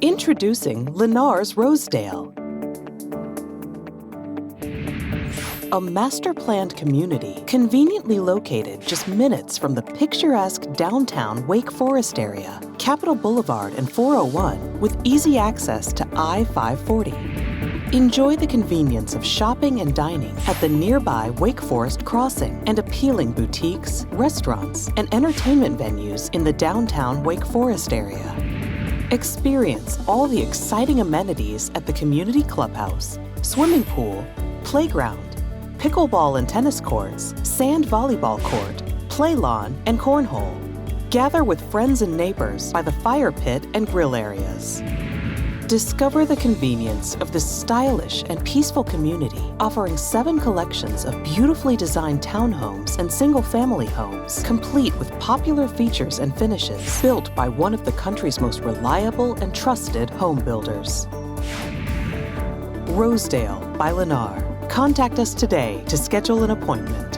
Introducing Lennar's Rosedale, a master-planned community conveniently located just minutes from the picturesque downtown Wake Forest area, Capitol Boulevard and 401, with easy access to I-540. Enjoy the convenience of shopping and dining at the nearby Wake Forest Crossing and appealing boutiques, restaurants, and entertainment venues in the downtown Wake Forest area. Experience all the exciting amenities at the community clubhouse, swimming pool, playground, pickleball and tennis courts, sand volleyball court, play lawn, and cornhole. Gather with friends and neighbors by the fire pit and grill areas. Discover the convenience of this stylish and peaceful community, offering 7 collections of beautifully designed townhomes and single-family homes, complete with popular features and finishes, built by one of the country's most reliable and trusted home builders. Rosedale by Lennar. Contact us today to schedule an appointment.